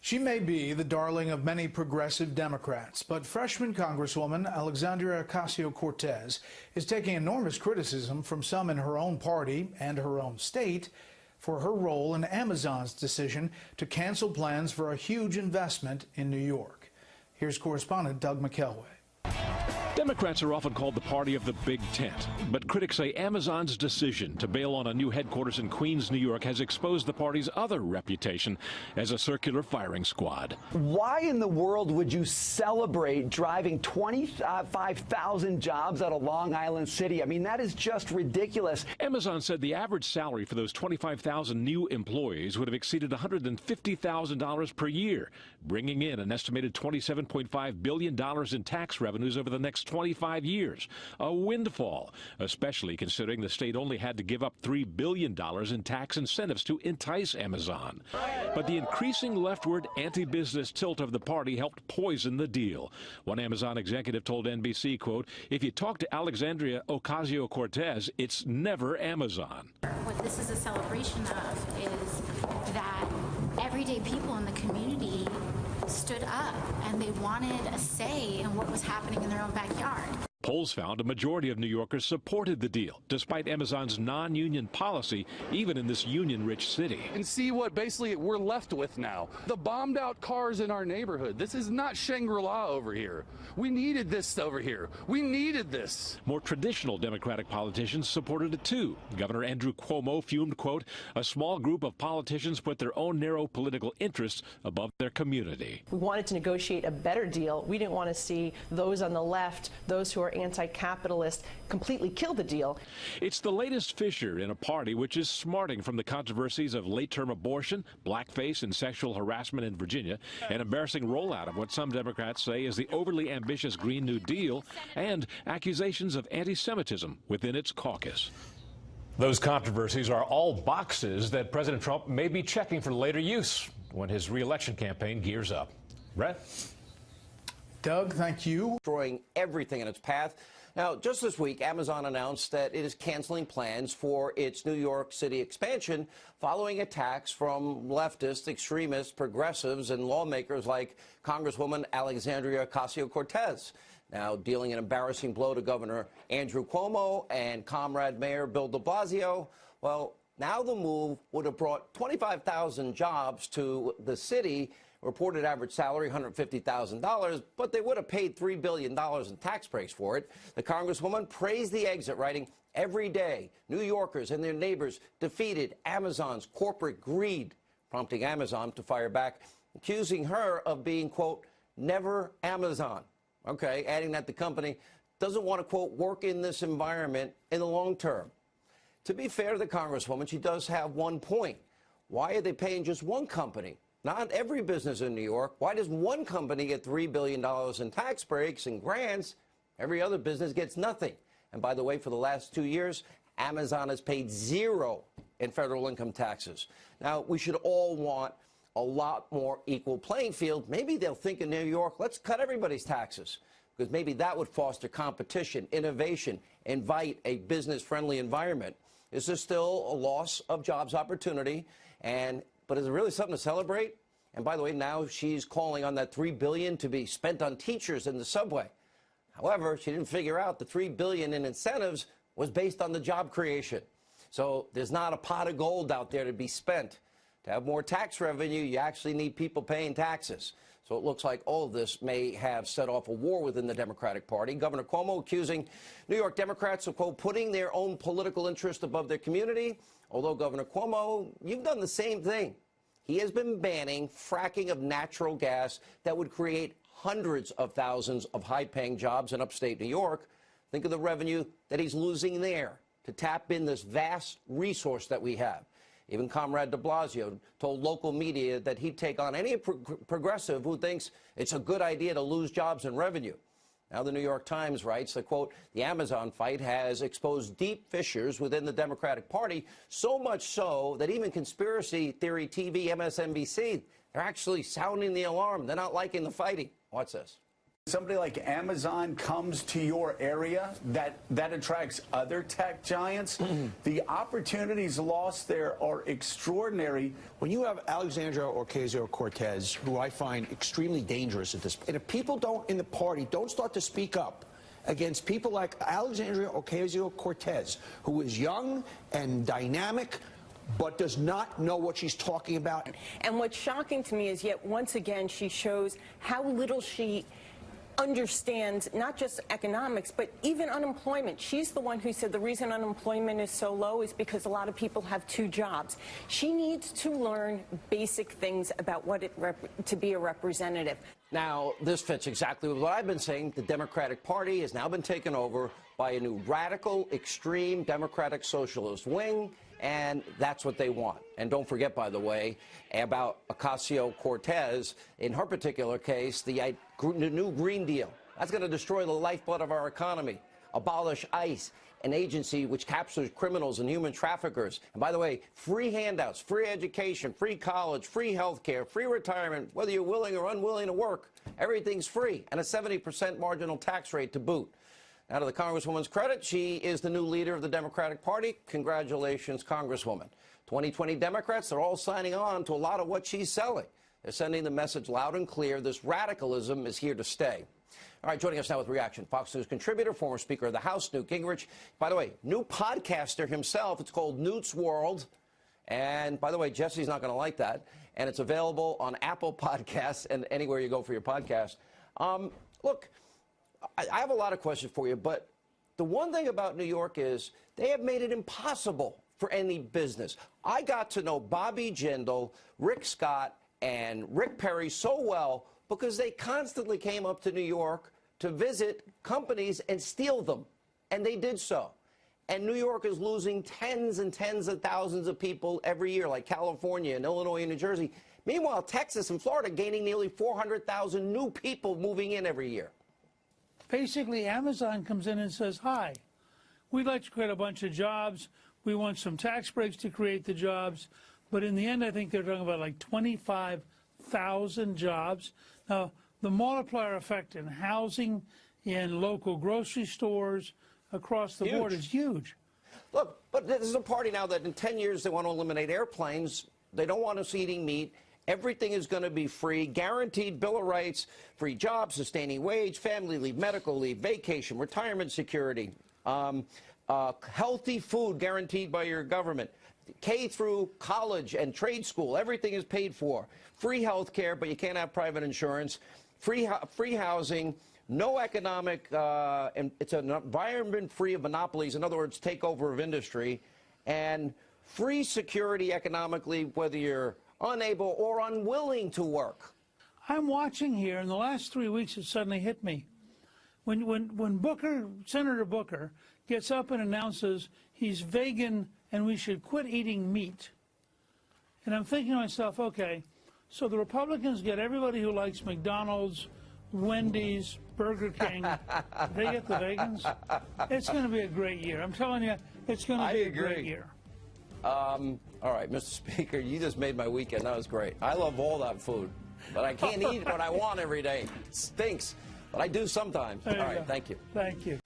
She may be the darling of many progressive Democrats, but freshman Congresswoman Alexandria Ocasio-Cortez is taking enormous criticism from some in her own party and her own state for her role in Amazon's decision to cancel plans for a huge investment in New York. Here's correspondent Doug McElway. Democrats are often called the party of the big tent, but critics say Amazon's decision to bail on a new headquarters in Queens, New York has exposed the party's other reputation as a circular firing squad. Why in the world would you celebrate driving 25,000 jobs out of Long Island City? I mean, that is just ridiculous. Amazon said the average salary for those 25,000 new employees would have exceeded $150,000 per year, bringing in an estimated $27.5 billion in tax revenues over the next 25 years. A windfall, especially considering the state only had to give up $3 billion in tax incentives to entice Amazon. But the increasing leftward anti-business tilt of the party helped poison the deal. One Amazon executive told NBC, quote, "If you talk to Alexandria Ocasio-Cortez, it's never Amazon." What this is a celebration of is that everyday people in the community stood up and they wanted a say in what was happening in their own backyard. Polls found a majority of New Yorkers supported the deal, despite Amazon's non-union policy, even in this union-rich city. And see what basically we're left with now. The bombed out cars in our neighborhood. This is not Shangri-La over here. We needed this over here. We needed this. More traditional Democratic politicians supported it too. Governor Andrew Cuomo fumed, quote, "A small group of politicians put their own narrow political interests above their community." We wanted to negotiate a better deal. We didn't want to see those on the left, those who are anti-capitalist, completely kill the deal. It's the latest fissure in a party which is smarting from the controversies of late-term abortion, blackface, and sexual harassment in Virginia, an embarrassing rollout of what some Democrats say is the overly ambitious Green New Deal, and accusations of anti-Semitism within its caucus. Those controversies are all boxes that President Trump may be checking for later use when his re-election campaign gears up. Brett? Doug, thank you. Destroying everything in its path. Now, just this week, Amazon announced that it is canceling plans for its New York City expansion following attacks from leftists, extremists, progressives, and lawmakers like Congresswoman Alexandria Ocasio-Cortez. Now, dealing an embarrassing blow to Governor Andrew Cuomo and Comrade Mayor Bill de Blasio. Well, now the move would have brought 25,000 jobs to the city. Reported average salary, $150,000, but they would have paid $3 billion in tax breaks for it. The Congresswoman praised the exit, writing, "Every day, New Yorkers and their neighbors defeated Amazon's corporate greed," prompting Amazon to fire back, accusing her of being, quote, "never Amazon." Okay, adding that the company doesn't want to, quote, work in this environment in the long term. To be fair to the Congresswoman, she does have one point. Why are they paying just one company? Not every business in New York. Why does one company get $3 billion in tax breaks and grants? Every other business gets nothing. And by the way, for the last 2 years, Amazon has paid zero in federal income taxes. Now, we should all want a lot more equal playing field. Maybe they'll think in New York, let's cut everybody's taxes, because maybe that would foster competition, innovation, invite a business-friendly environment. This is still a loss of jobs opportunity, but is it really something to celebrate? And by the way, now she's calling on that $3 billion to be spent on teachers in the subway. However, she didn't figure out the $3 billion in incentives was based on the job creation. So there's not a pot of gold out there to be spent. To have more tax revenue, you actually need people paying taxes. So it looks like all of this may have set off a war within the Democratic Party. Governor Cuomo accusing New York Democrats of, quote, putting their own political interest above their community. Although, Governor Cuomo, you've done the same thing. He has been banning fracking of natural gas that would create hundreds of thousands of high-paying jobs in upstate New York. Think of the revenue that he's losing there to tap in this vast resource that we have. Even Comrade de Blasio told local media that he'd take on any progressive who thinks it's a good idea to lose jobs and revenue. Now, the New York Times writes that, quote, the Amazon fight has exposed deep fissures within the Democratic Party, so much so that even conspiracy theory TV, MSNBC, they're actually sounding the alarm. They're not liking the fighting. Watch this. Somebody like Amazon comes to your area, that attracts other tech giants. The opportunities lost there are extraordinary. When you have Alexandria Ocasio-Cortez, who I find extremely dangerous at this point, and if people don't in the party don't start to speak up against people like Alexandria Ocasio-Cortez, who is young and dynamic, but does not know what she's talking about. And what's shocking to me is yet once again she shows how little she understands not just economics, but even unemployment. She's the one who said the reason unemployment is so low is because a lot of people have 2 jobs. She needs to learn basic things about what it to be a representative. Now, this fits exactly with what I've been saying. The Democratic Party has now been taken over by a new radical, extreme Democratic Socialist wing, and that's what they want. And don't forget, by the way, about Ocasio-Cortez, in her particular case, the new Green Deal. That's going to destroy the lifeblood of our economy, abolish ICE, an agency which captures criminals and human traffickers. And by the way, free handouts, free education, free college, free health care, free retirement, whether you're willing or unwilling to work, everything's free, and a 70% marginal tax rate to boot. Now, to the Congresswoman's credit, she is the new leader of the Democratic Party. Congratulations, Congresswoman. 2020 Democrats are all signing on to a lot of what she's selling. They're sending the message loud and clear. This radicalism is here to stay. All right, joining us now with reaction, Fox News contributor, former Speaker of the House, Newt Gingrich. By the way, new podcaster himself. It's called Newt's World. And by the way, Jesse's not going to like that. And it's available on Apple Podcasts and anywhere you go for your podcast. Look, I have a lot of questions for you, but the one thing about New York is they have made it impossible for any business. I got to know Bobby Jindal, Rick Scott, and Rick Perry so well because they constantly came up to New York to visit companies and steal them, and they did so. And New York is losing tens and tens of thousands of people every year, like California and Illinois and New Jersey. Meanwhile, Texas and Florida gaining nearly 400,000 new people moving in every year. Basically, Amazon comes in and says, hi, we'd like to create a bunch of jobs. We want some tax breaks to create the jobs. But in the end, I think they're talking about like 25,000 jobs. Now, the multiplier effect in housing, in local grocery stores, across the board is huge. Look, but this is a party now that in 10 years they want to eliminate airplanes. They don't want us eating meat. Everything is going to be free, guaranteed Bill of Rights, free jobs, sustaining wage, family leave, medical leave, vacation, retirement security, healthy food guaranteed by your government, K through college and trade school, everything is paid for. Free health care, but you can't have private insurance, free housing, no economic, it's an environment free of monopolies, in other words, takeover of industry, and free security economically, whether you're unable or unwilling to work. I'm watching here, in the last 3 weeks it suddenly hit me. When Booker, Senator Booker, gets up and announces he's vegan and we should quit eating meat, and I'm thinking to myself, okay, so the Republicans get everybody who likes McDonald's, Wendy's, Burger King, they get the vegans? It's going to be a great year. I'm telling you, it's going to be a great year. All right, Mr. Speaker, you just made my weekend. That was great. I love all that food, but I can't eat what I want every day. It stinks, but I do sometimes. All right, thank you. Thank you.